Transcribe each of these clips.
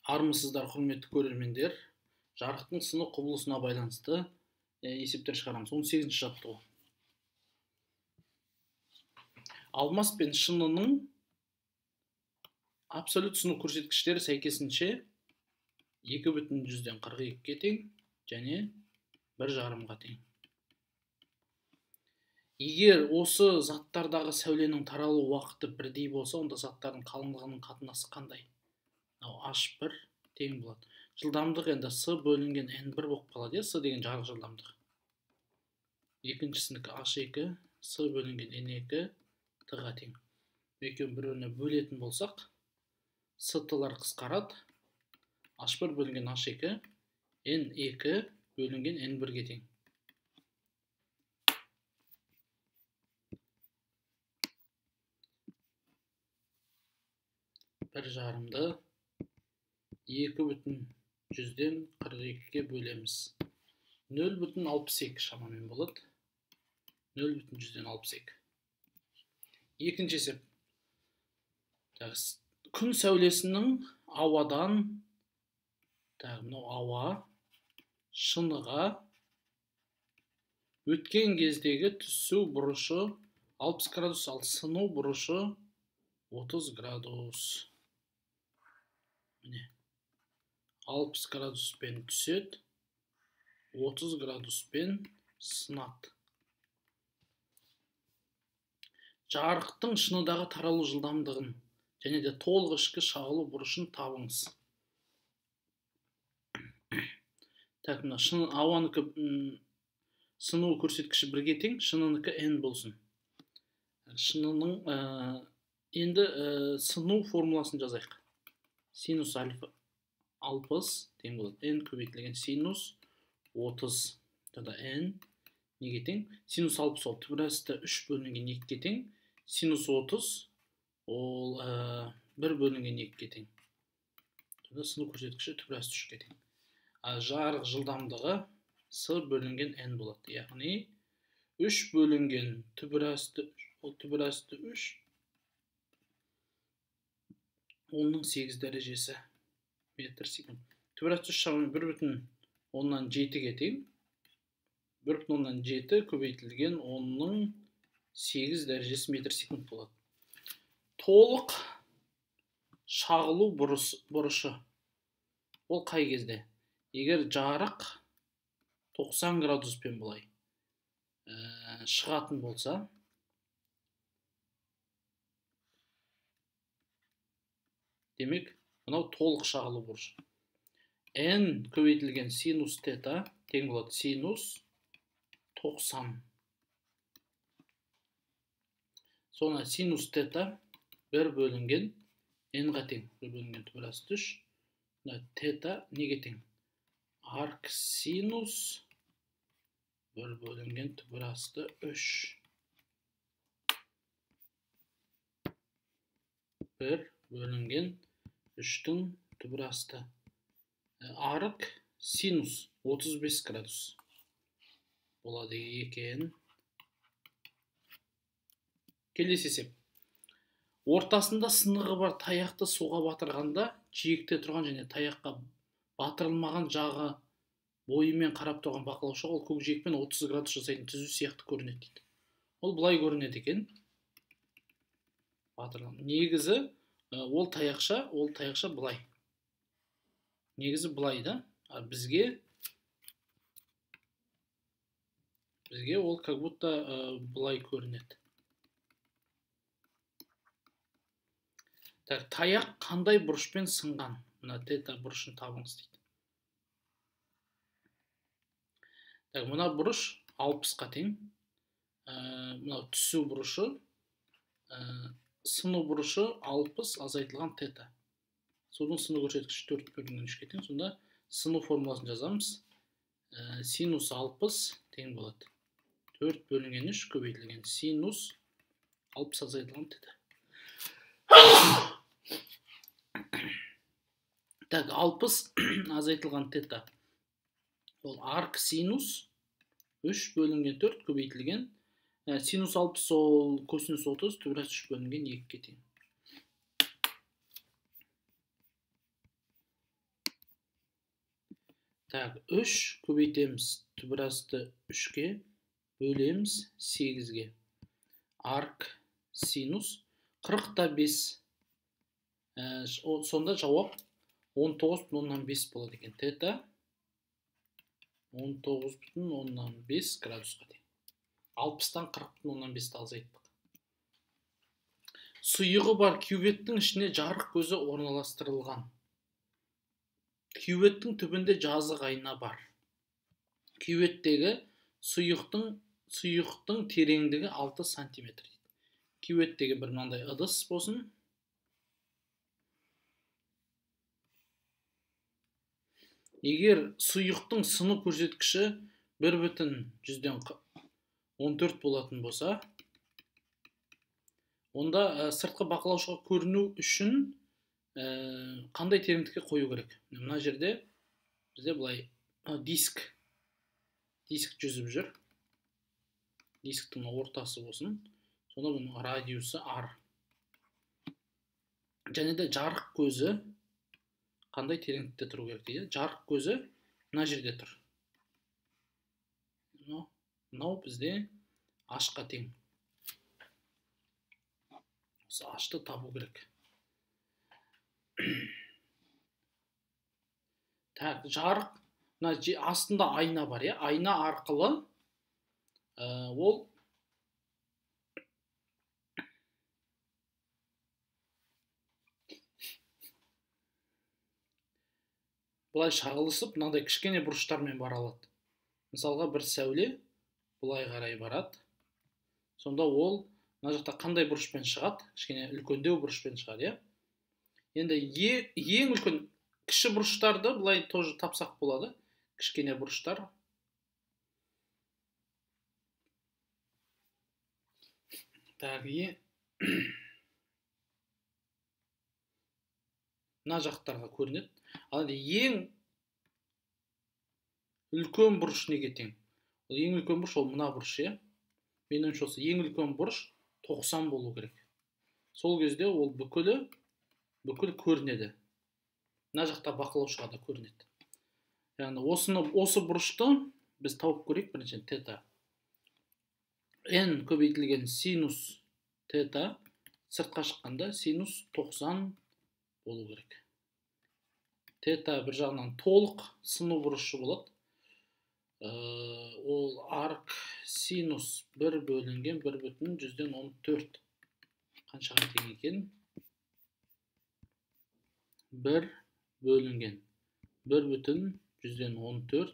Армысыздар, құрметті көрермендер. Жарықтың сыны құбылысына байланысты есептер шығарамыз. 18-ші жаттығу. Алмас пен шынының абсолют сыну көрсеткіштері сәйкесінше 2,42-ге тең және 1,5-ға тең. Егер осы заттардағы сәуленің таралу уақыты бірдей болса, онда заттардың қалыңдығының қатынасы қандай? H1 тең болады. Жылдамдық енді S бөлінген N1 болып қалады. S деген жарық жылдамдық. Екіншісінікі H2, S бөлінген N2 T-ға тең. Екеуін бір-біріне бөлетін болсақ, S-тылар қысқарады. H1 бөлінген H2, N2 бөлінген N1-ге тең. Бір жарымды 2,42-ге бөлеміз. 0,62 шамамен болады. 0,62. Екінші есеп. Күн сәулесінің ауадан, ауа шыныға өткен кездегі түсу бұрышы 60 градус, ал сыну бұрышы 30 градус. Міне. 60 градуспен түседі, 30 градуспен сынады. Жарықтың шыныдағы таралу жылдамдығын және де толық ішкі шағылу бұрышын табыңыз. Ауаныкі сыну көрсеткіші 1-ге тең, шынынікі N болсын. Шынының енді сыну формуласын жазайық. Синус альфа 60 тең болады. N көбейтілген синус 30. Тогда N неге тең? Синус 60 ол түбірасты 3 бөлінген 2-ге тең. Синус 30 ол 1 бөлінген 2-ге тең. Тогда сыну көрсеткіші түбірасты 3-ге тең. Жарық жылдамдығы S бөлінген N болады. Яғни 3 бөлінген түбірасты 3 оның 8 дәрежесі метр секунд. Түбірасты 3 шамамен 1,7-ге тең. 1,7 көбейтілген оның 8 дәрежесі метр секунд болады. Толық шағылу бұрышы. Ол қай кезде? Егер жарық 90 градуспен бұлай шығатын болса, демек, мынау толық шағылу бұрышы. N көбейтілген синус тета тең болады синус 90. Sonra синус тета 1 бөлінген N-ға тең. 1 бөлінген түбірасты 3. Тета неге тең? Арк синус 1 бөлінген түбірасты 3. 1 бөлінген 3-тің түбірасты. Арк синус 35 градус болады екен. Келесі есеп. Ортасында сынығы бар таяқты суға батырғанда, жиекте тұрған және таяққа батырылмаған жағы бойымен қарап тұрған бақылаушы ол көкжиекпен 30 градус жасайтын түзу сияқты көрінеді дейді. Ол бұлай көрінеді екен. Негізі ол таяқша бұлай. Негізі бұлай да. Бізге ол как будто бұлай көрінеді. Таяқ қандай бұрышпен сынған? Мына тета бұрышын табыңыз дейді. Мына бұрыш 60-қа тең. Мына түсу бұрышы, сыну бұрышы 60 азайтылған тета. Судың сыну көрсеткіші 4 бөлінген 3-ге тең. Сонда сыну формуласын жазамыз. Синус 60 тең болады. 4 бөлінген 3 көбейтілген синус 60 азайтылған тета. 60 азайтылған тета. Ол арк синус 3 бөлінген 4 көбейтілген. Синус 60 ол косинус 30 түбірасты 3 бөлінген 2-ге тең. Так, 3 көбейтеміз түбір асты 3-ке, бөлеміз 8-ге. Арк синус 40-5. Сонда жауап 19,5 болады екен. Тета 19,5 градусқа тең. 60-тан 40,5-ті азайттық. Сұйығы бар кюветтің ішіне жарық көзі орналастырылған. Кюветтің түбінде жазық айна бар. Кюветтегі сұйықтың тереңдігі 6 сантиметр. Кюветтегі бір мынандай ыдыс болсын. Егер сұйықтың сыну көрсеткіші 1,14 болатын болса, онда сыртқы бақылаушыға көріну үшін қандай тереңдікке қою керек? Мына жерде бізде былай диск жүзіп жүр. Дисктің ортасы болсын. Сонда бұның радиусы R. Және де жарық көзі қандай тереңдікте тұру керек дейді. Жарық көзі мына жерде тұр. Мынау бізде H-қа тең. Осы H-ты табу керек. Так, жарық, астында айна бар, айна арқылы ол бұлай шағылысып, мынандай кішкене бұрыштармен бара алады. Мысалға бір сәуле бұлай қарай барады. Сонда ол мына жақта қандай бұрышпен шығады? Кішкене үлкендеу бұрышпен шығады, Енді ең үлкен кіші бұрыштарды бұлай тоже тапсақ болады. Кішкене бұрыштар. Тағы мына жақтарға көрінеді. Ал ең үлкен бұрыш неге тең? Ол ең үлкен бұрыш ол мына бұрыш, Мен ойымша осы ең үлкен бұрыш 90 болу керек. Сол кезде ол бүкіл көрінеді. Мына жақта бақылаушыға да көрінеді. Яғни осы бұрышты біз тауып көрейік біріншіден тета. N көбейтілген синус тета сыртқа шыққанда синус 90 болу керек. Тета бір жағынан толық сыну бұрышы болады. Ол арк синус 1 бөлінген 1,14. Қаншаға тең екен? 1 бөлінген 1,14.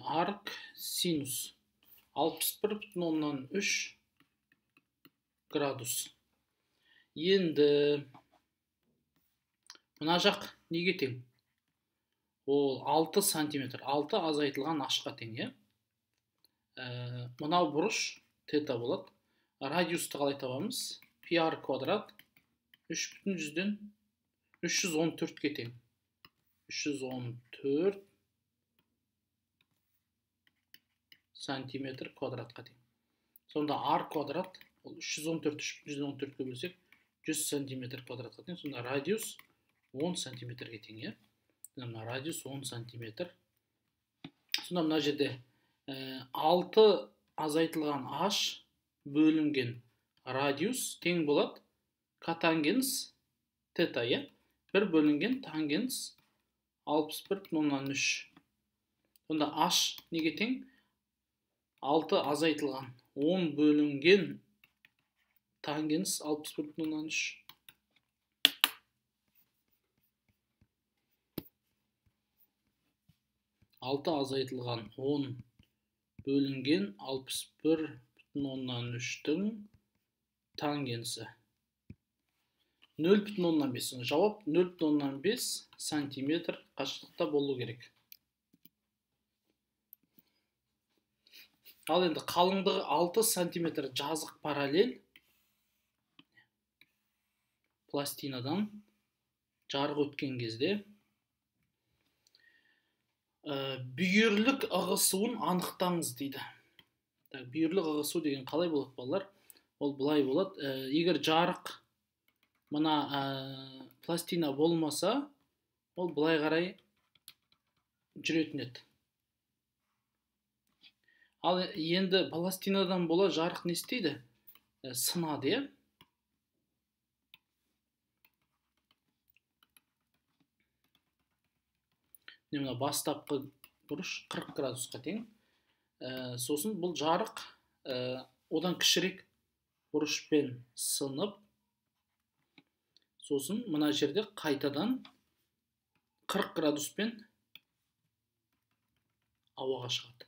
Арк синус 61,3 градус. Енді мына жақ неге тең? Ол 6 сантиметр. 6 азайтылған H-қа тең, Мынау бұрыш тета болады. Радиусты қалай табамыз? PR квадрат 3,314-ке тең. 314 сантиметр квадратқа тең. Сонда R квадрат, ол 314-314-ке бөлсек, 100 сантиметр квадратқа тең. Сонда радиус 10 сантиметрге тең, Мына радиус 10 сантиметр. Сонда мына жерде 6 азайтылған H бөлінген радиус тең болады котангенс тета, 1 бөлінген тангенс 61,3. Сонда H неге тең? 6 азайтылған 10 бөлінген тангенс 61,3. 6 азайтылған 10 бөлінген 61,3-тің тангенсі. 0,5. Жауап 0,5 сантиметр қашықтықта болу керек. Ал енді қалыңдығы 6 сантиметр жазық параллель пластинадан жарық өткен кезде бүйірлік ығысуын анықтаңыз дейді. Бүйірлік ығысу деген қалай болады, балалар? Ол былай болады. Егер жарық мына пластина болмаса, ол былай қарай жүретін еді. Ал енді пластинадан бола жарық не істейді? Сынады, иә? Мына бастапқы бұрыш 40 градусқа тең. Сосын бұл жарық одан кішірек бұрышпен сынып, сосын мына жерде қайтадан 40 градуспен ауаға шығады.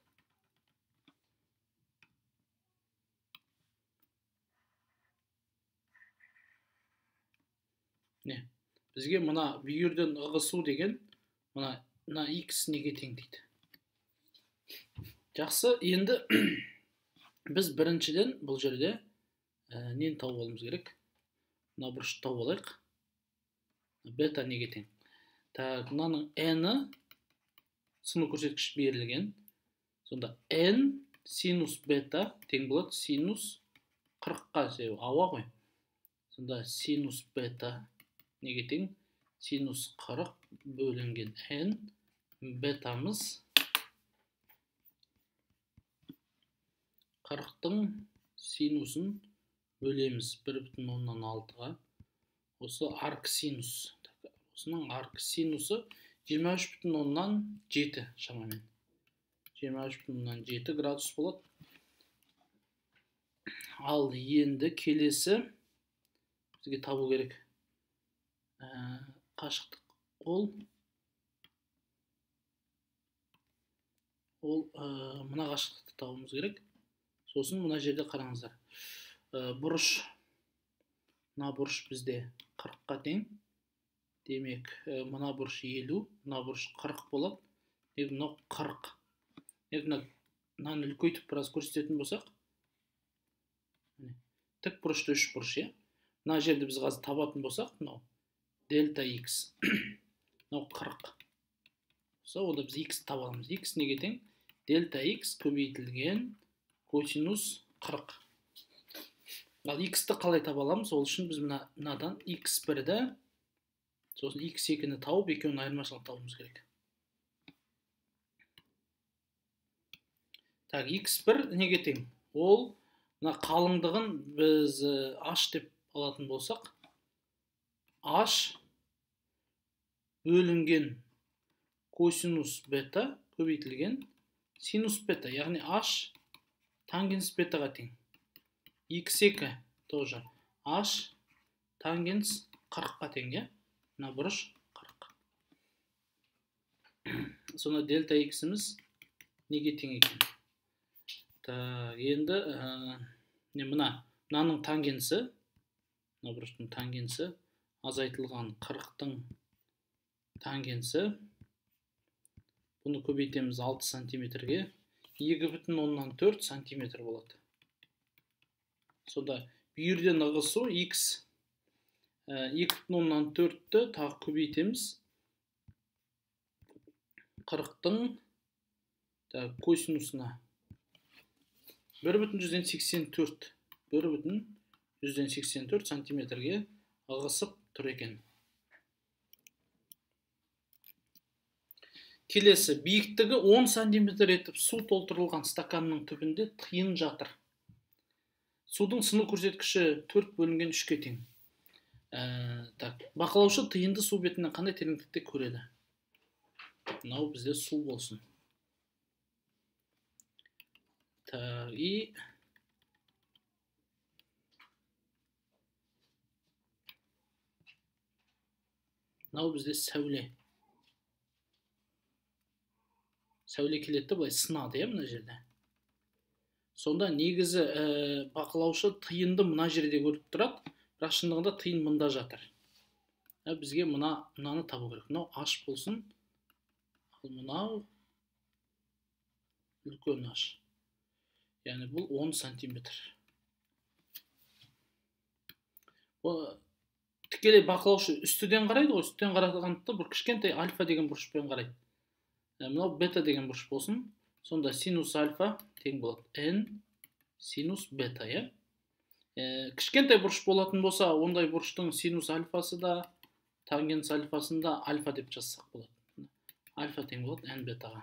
Бізге мына бүйірден ығысу деген мына x неге тең дейді. Жақсы, енді біз біріншіден бұл жерде нені тауып алуымыз керек? Мына бұрышты тауып алайық. Бета неге тең? Так, мынаның n-і сыну көрсеткіш берілген. Сонда n синус бета тең болады синус 40-қа, ауа ғой. Сонда синус бета неге тең? Синус 40 бөлінген n, бетамыз 40-тың синусын бөлеміз 1,6-ға. Осы арксинус. Осының арксинусы 23,7 шамамен. 23,7 градус болады. Ал енді келесі бізге табу керек. Қашықтық мына қашықтықты табуымыз керек. Сосын мына жерде қараңыздар. Бұрыш, мына бұрыш бізде 40-қа тең. Демек, мына бұрыш 50, мына бұрыш 40 болады. Мына 40. Мынаны үлкейтіп біраз көрсететін болсақ. Тік бұрышты 3 бұрыш, е? Мына жерде біз қазір табатын болсақ, мынау дельта x. Мынау 40. Онда біз x табамыз. X неге тең? Дельта x көбейтілген косинус 40. Ал x-ті қалай таба аламыз? Ол үшін біз мынадан x1-ді, сосын x2-ні тауып, екеуінің айырмашылығын табуымыз керек. Так, x1 неге тең? Ол мына қалыңдығын біз h деп алатын болсақ, h бөлінген косинус бета көбейтілген синус бета, яғни h тангенс бетаға тең. x2 тоже h тангенс 40-қа тең, е? Мына бұрыш 40. Сонда дельта x-іміз неге тең екен? Енді мынаның тангенсі, мына бұрыштың тангенсі, азайтылған 40-тың тангенсі, бұны көбейтеміз 6 сантиметрге, 2,4 сантиметр болады. Сонда бүйірден ығысу x 2,4-ті тағы көбейтеміз 40-тың косинусына 1,184 сантиметрге ығысып тұр екен. Келесі, биіктігі 10 сантиметр етіп су толтырылған стаканның түбінде тиын жатыр. Судың сыну көрсеткіші 4 бөлінген 3-ке тең. Бақылаушы тиынды су бетінен қандай тереңдікте көреді? Мынау бізде су болсын. Мынау бізде сәуле. Сәуле келетті, бұлай сынады, мына жерде. Сонда негізі бақылаушы тиынды мына жерде көріп тұрады, бірақ шындығында тиын мында жатыр. Бізге мынаны табу керек. Мынау h болсын, ал мынау үлкен h. Яғни бұл 10 сантиметр. Тікелей бақылаушы үстіден қарайды ғой, үстіден қарағандықта бір кішкентай альфа деген бұрышпен қарайды. Мынау бета деген бұрыш болсын, сонда синус альфа тең болады n синус бета, е? Кішкентай бұрыш болатын болса, ондай бұрыштың синус альфасы да, тангенс альфасын да альфа деп жазсақ болады. альфа тең болады n бетаға.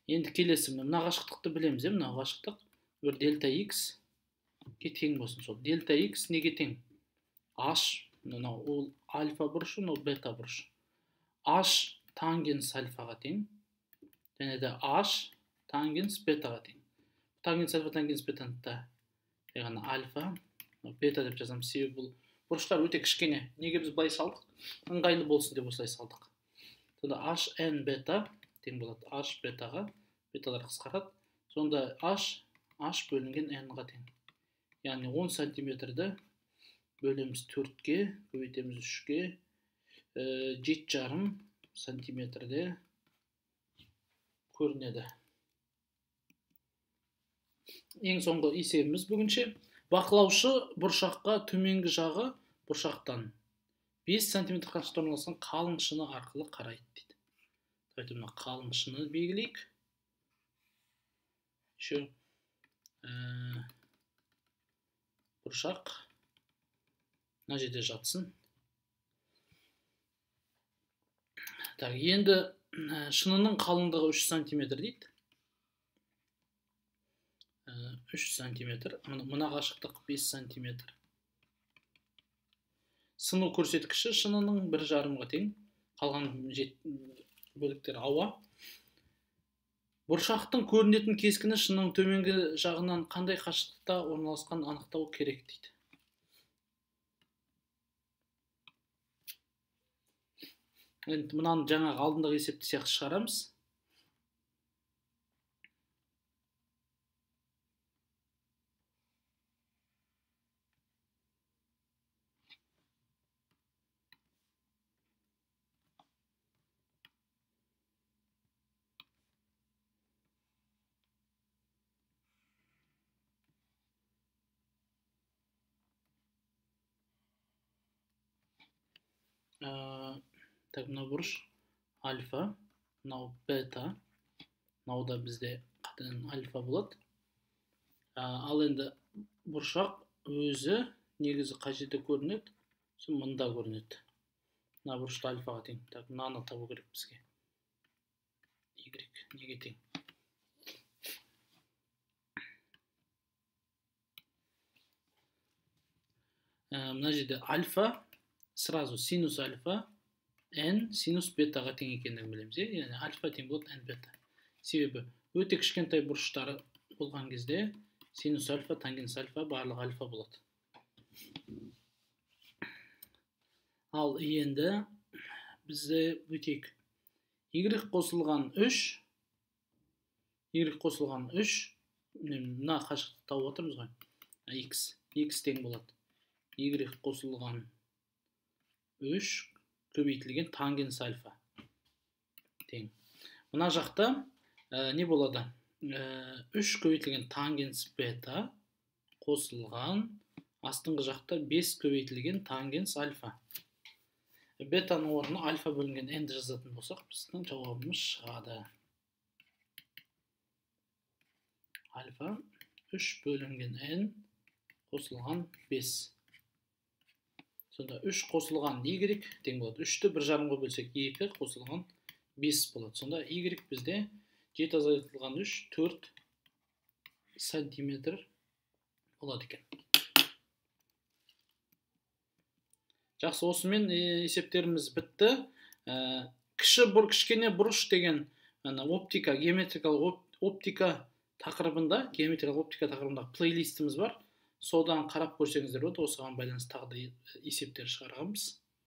Енді келесі мына қашықтықты білеміз, мына қашықтық бір дельта x ке тең болсын. Сол дельта x неге тең? H, мынау ол альфа бұрышы, мынау бета бұрышы. H тангенс альфаға тең, және де H тангенс бетаға тең. Тангенс альфа, тангенс бетаны яғни альфа, бета деп жазамыз. Себебі бұл бұрыштар өте кішкене. Неге біз былай салдық? Ыңғайлы болсын деп осылай салдық. Сонда h n бета тең болады h бетаға, беталар қысқарады. Сонда h бөлінген n-ға тең. Яғни 10 сантиметрді бөлеміз 4-ке, көбейтеміз 3-ке, 7,5 сантиметрде көрінеді. Ең соңғы есебіміз бүгінше. Бақылаушы бұршаққа төменгі жағы бұршақтан 5 см қашықтықта орналасқан қалың шыны арқылы қарайды дейді. Давайте мына қалың шыны белгілейік. Еще бұршақ мына жерде жатсын. Так, енді шынының қалыңдығы 3 см дейді. 3 см, мына қашықтық 5 см. Сыну көрсеткіші шынының 1,5-ға тең, қалған бөліктер ауа. Бұршақтың көрінетін кескіні шынның төменгі жағынан қандай қашықтықта орналасқан анықтау керек дейді. Енді мынаны жаңағы алдындағы есепті сияқты шығарамыз. Так, мынау бұрыш альфа, мынау бета, мынау да бізде қайтадан альфа болады. Ал енді бұршақ өзі негізі қай жерде көрінеді? Мында көрінеді. Мына бұрышты альфаға тең. Так, мынаны табу керек бізге. Y неге тең? Мына жерде альфа сразу синус альфа n синус бетаға тең екендігін білеміз. Яғни альфа тең болады n бета. Себебі өте кішкентай бұрыштары болған кезде синус альфа, тангенс альфа, барлық альфа болады. Ал енді бізде өтейік. Y қосылған 3, мына қашықтықты тауып отырмыз ғой. X тең болады. Y қосылған 3 көбейтілген тангенс альфа тең. Мына жақта не болады? 3 көбейтілген тангенс бета қосылған, астыңғы жақта 5 көбейтілген тангенс альфа. Бетаның орнына альфа бөлінген n-ді жазатын болсақ, біздің жауабымыз шығады. Альфа 3 бөлінген n қосылған 5. Сонда 3 қосылған y тең болады. 3-ті 1,5-ға бөлсек 2 қосылған 5 болады. Сонда y бізде 7 азайтылған 3, 4 сантиметр болады екен. Жақсы, осымен есептеріміз бітті. Кішкене бұрыш деген оптика, геометрикалық оптика тақырыбында плейлистіміз бар. Содан қарап көрсеңіздер болады. Осыған байланысты тағы да есептер шығарғанбыз.